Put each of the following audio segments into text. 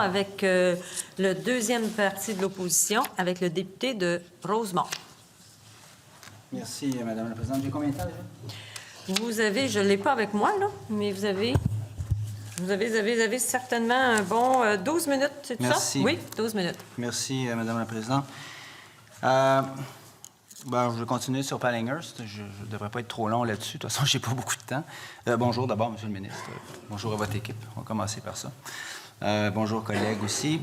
Avec le deuxième parti de l'opposition, avec le député de Rosemont. Merci, Madame la Présidente. J'ai combien de temps déjà? Vous avez, je ne l'ai pas avec moi, là, mais vous avez certainement un bon 12 minutes, c'est ça? Merci. Oui, 12 minutes. Merci, Madame la Présidente. Je vais continuer sur Pallinghurst. Je ne devrais pas être trop long là-dessus. De toute façon, je n'ai pas beaucoup de temps. Bonjour d'abord, Monsieur le ministre. Bonjour à votre équipe. On va commencer par ça. Bonjour, collègues aussi.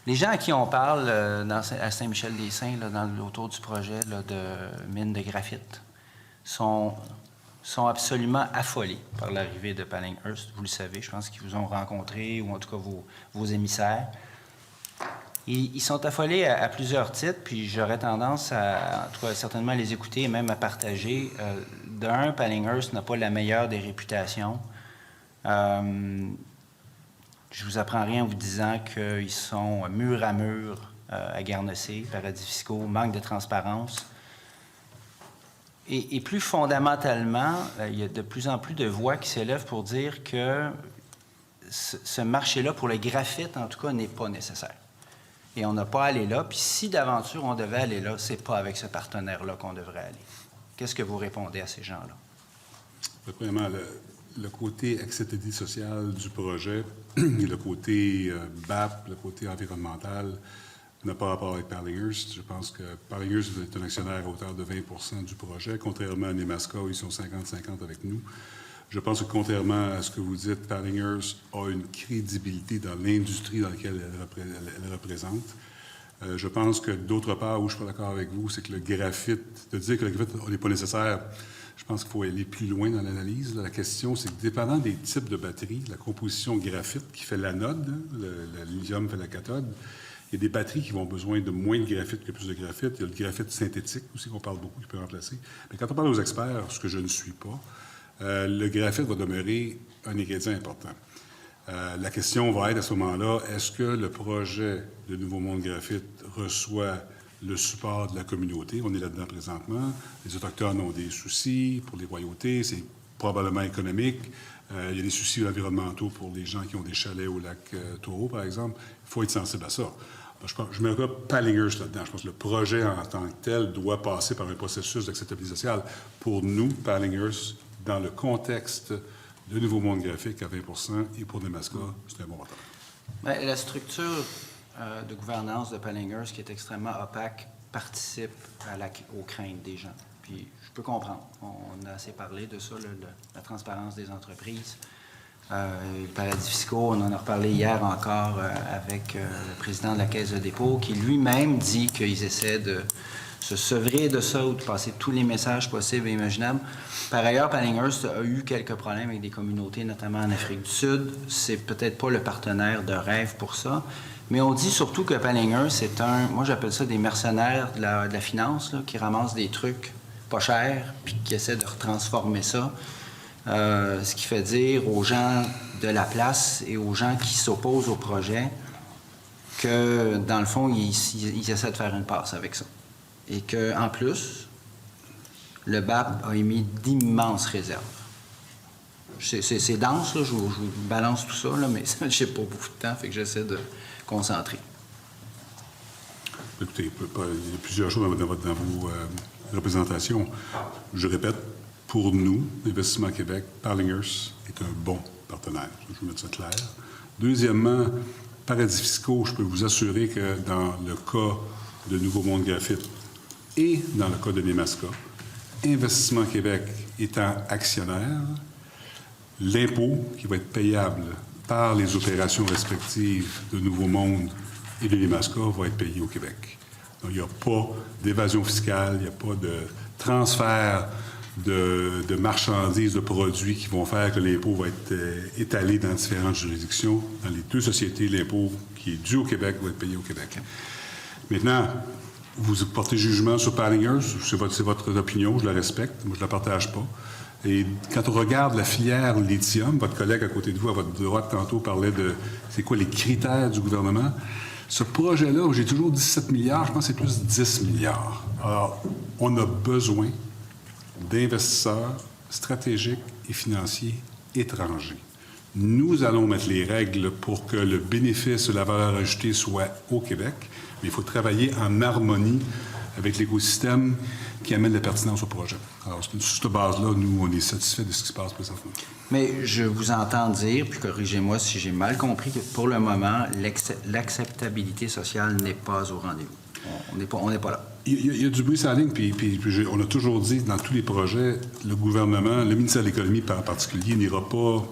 Les gens à qui on parle à Saint-Michel-des-Saints, autour du projet de mine de graphite, sont absolument affolés par l'arrivée de Pallinghurst. Vous le savez, je pense qu'ils vous ont rencontré, ou en tout cas vos émissaires. Ils sont affolés à plusieurs titres, puis j'aurais tendance en tout cas, certainement à les écouter et même à partager. D'un, Pallinghurst n'a pas la meilleure des réputations. Je vous apprends rien en vous disant qu'ils sont mur à mur à Guernesey, paradis fiscaux, manque de transparence. Et plus fondamentalement, il y a de plus en plus de voix qui s'élèvent pour dire que ce marché-là, pour le graphite en tout cas, n'est pas nécessaire. Et on n'a pas à aller là. Puis si d'aventure on devait aller là, c'est pas avec ce partenaire-là qu'on devrait aller. Qu'est-ce que vous répondez à ces gens-là? Premièrement, le côté acceptabilité sociale du projet et le côté BAP, le côté environnemental, n'a pas rapport avec Pallinghurst. Je pense que Pallinghurst est un actionnaire à hauteur de 20 du projet, contrairement à Nemaska, où ils sont 50-50 avec nous. Je pense que, contrairement à ce que vous dites, Pallinghurst a une crédibilité dans l'industrie dans laquelle elle représente. Je pense que, d'autre part, où je suis pas d'accord avec vous, c'est que le graphite, de dire que le graphite n'est pas nécessaire, je pense qu'il faut aller plus loin dans l'analyse. La question, c'est que, dépendant des types de batteries, la composition graphite qui fait l'anode, le lithium fait la cathode, il y a des batteries qui vont besoin de moins de graphite que plus de graphite. Il y a le graphite synthétique aussi qu'on parle beaucoup, qui peut remplacer. Mais quand on parle aux experts, ce que je ne suis pas, le graphite va demeurer un ingrédient important. La question va être à ce moment-là, est-ce que le projet de Nouveau Monde Graphite reçoit le support de la communauté? On est là-dedans présentement. Les Autochtones ont des soucis pour les royautés, c'est probablement économique. Il y a des soucis environnementaux pour les gens qui ont des chalets au lac Taureau, par exemple. Il faut être sensible à ça. Je mets Pallinghurst là-dedans. Je pense que le projet en tant que tel doit passer par un processus d'acceptabilité sociale. Pour nous, Pallinghurst, dans le contexte de Nouveau Monde Graphique à 20 et pour Nemaska, c'est un bon partenaire. Bien, la structure de gouvernance de Pallinghurst, qui est extrêmement opaque, participe aux craintes des gens. Puis je peux comprendre. On a assez parlé de ça, la transparence des entreprises. Les paradis fiscaux, on en a reparlé hier encore avec le président de la Caisse de dépôt, qui lui-même dit qu'ils essaient de se sevrer de ça ou de passer tous les messages possibles et imaginables. Par ailleurs, Pallinghurst a eu quelques problèmes avec des communautés, notamment en Afrique du Sud. C'est peut-être pas le partenaire de rêve pour ça. Mais on dit surtout que Pallinghurst, c'est moi j'appelle ça des mercenaires de la finance, là, qui ramassent des trucs pas chers, puis qui essaient de retransformer ça. Ce qui fait dire aux gens de la place et aux gens qui s'opposent au projet que, dans le fond, ils essaient de faire une passe avec ça. Et qu'en plus, le BAP a émis d'immenses réserves. C'est dense, là, je vous balance tout ça, là, mais je n'ai pas beaucoup de temps, fait que j'essaie de concentrer. Écoutez, il y a plusieurs choses dans vos représentations. Je répète, pour nous, Investissement Québec, Pallinghurst est un bon partenaire. Je vais mettre ça clair. Deuxièmement, paradis fiscaux, je peux vous assurer que dans le cas de Nouveau Monde Graphite et dans le cas de Nemaska, Investissement Québec étant actionnaire, l'impôt qui va être payable par les opérations respectives de Nouveau Monde et de Nemaska va être payé au Québec. Donc, il n'y a pas d'évasion fiscale, il n'y a pas de transfert de marchandises, de produits qui vont faire que l'impôt va être étalé dans différentes juridictions. Dans les deux sociétés, l'impôt qui est dû au Québec va être payé au Québec. Maintenant, vous portez jugement sur Pallinghurst, c'est votre opinion, je la respecte, moi je ne la partage pas. Et quand on regarde la filière lithium, votre collègue à côté de vous, à votre droite, tantôt, parlait de c'est quoi les critères du gouvernement. Ce projet-là, j'ai toujours 17 milliards, je pense que c'est plus 10 milliards. Alors, on a besoin d'investisseurs stratégiques et financiers étrangers. Nous allons mettre les règles pour que le bénéfice de la valeur ajoutée soit au Québec, mais il faut travailler en harmonie avec l'écosystème qui amène la pertinence au projet. Alors, sur cette base-là, nous, on est satisfaits de ce qui se passe présentement. Mais je vous entends dire, puis corrigez-moi si j'ai mal compris, que pour le moment, l'acceptabilité sociale n'est pas au rendez-vous. On n'est pas là. Il y a du bruit sur la ligne, puis on a toujours dit dans tous les projets, le gouvernement, le ministère de l'Économie en particulier, n'ira pas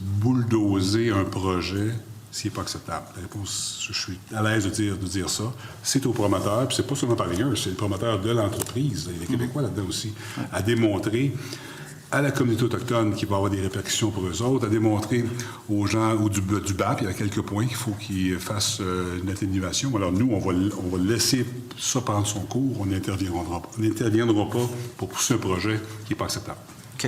bulldozer un projet s'il n'est pas acceptable. La réponse, je suis à l'aise de dire ça. C'est au promoteur, puis c'est pas seulement par ailleurs, c'est le promoteur de l'entreprise, les Québécois là-dedans aussi, à démontrer à la communauté autochtone qui va avoir des répercussions pour eux autres, à démontrer aux gens du BAP, il y a quelques points qu'il faut qu'ils fassent une atténuation. Alors nous, on va laisser ça prendre son cours, on n'interviendra pas pour pousser un projet qui n'est pas acceptable.